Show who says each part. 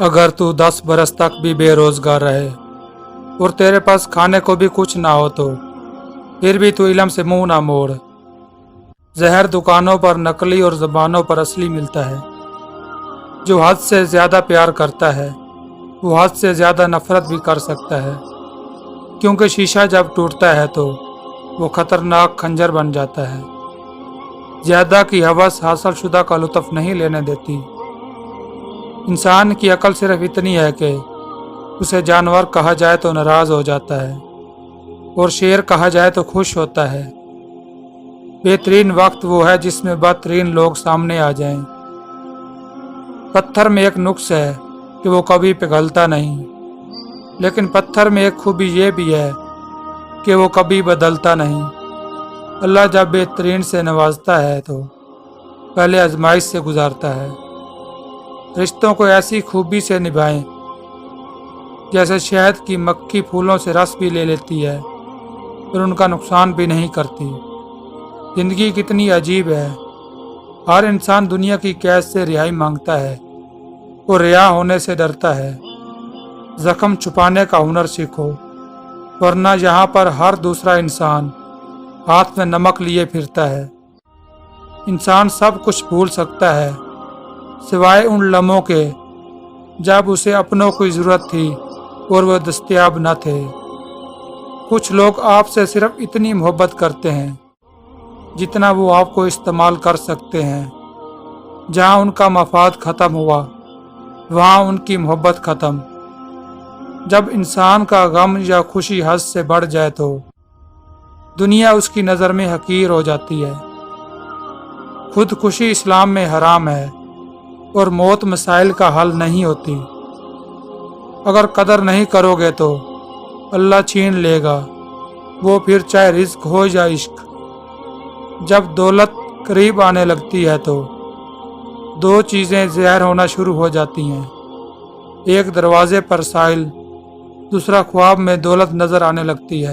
Speaker 1: अगर तू 10 बरस तक भी बेरोजगार रहे और तेरे पास खाने को भी कुछ ना हो तो फिर भी तू इल्म से मुंह ना मोड़। जहर दुकानों पर नकली और ज़बानों पर असली मिलता है। जो हद से ज़्यादा प्यार करता है वो हद से ज़्यादा नफरत भी कर सकता है, क्योंकि शीशा जब टूटता है तो वो खतरनाक खंजर बन जाता है। ज़्यादा की हवस हासिल शुदा का लुत्फ नहीं लेने देती। इंसान की अकल सिर्फ इतनी है कि उसे जानवर कहा जाए तो नाराज हो जाता है और शेर कहा जाए तो खुश होता है। बेहतरीन वक्त वो है जिसमें बदतरीन लोग सामने आ जाएं। पत्थर में एक नुक्स है कि वो कभी पिघलता नहीं, लेकिन पत्थर में एक खूबी ये भी है कि वो कभी बदलता नहीं। अल्लाह जब बेहतरीन से नवाजता है तो पहले आजमाइश से गुजारता है। रिश्तों को ऐसी खूबी से निभाएं जैसे शहद की मक्खी फूलों से रस भी ले लेती है और उनका नुकसान भी नहीं करती। जिंदगी कितनी अजीब है। हर इंसान दुनिया की कैद से रिहाई मांगता है और रिहा होने से डरता है। जख्म छुपाने का हुनर सीखो, वरना यहाँ पर हर दूसरा इंसान हाथ में नमक लिए फिरता है। इंसान सब कुछ भूल सकता है सिवाय उन लम्हों के जब उसे अपनों की ज़रूरत थी और वह दस्तयाब न थे। कुछ लोग आपसे सिर्फ इतनी मोहब्बत करते हैं जितना वो आपको इस्तेमाल कर सकते हैं। जहाँ उनका मफाद ख़त्म हुआ वहाँ उनकी मोहब्बत ख़त्म। जब इंसान का गम या खुशी हद से बढ़ जाए तो दुनिया उसकी नज़र में हकीर हो जाती है। खुदकुशी इस्लाम में हराम है और मौत मसाइल का हल नहीं होती। अगर कदर नहीं करोगे तो अल्लाह छीन लेगा, वो फिर चाहे रिज्क हो या इश्क। जब दौलत करीब आने लगती है तो दो चीज़ें ज़हर होना शुरू हो जाती हैं। एक दरवाजे पर साहिल, दूसरा ख्वाब में दौलत नज़र आने लगती है।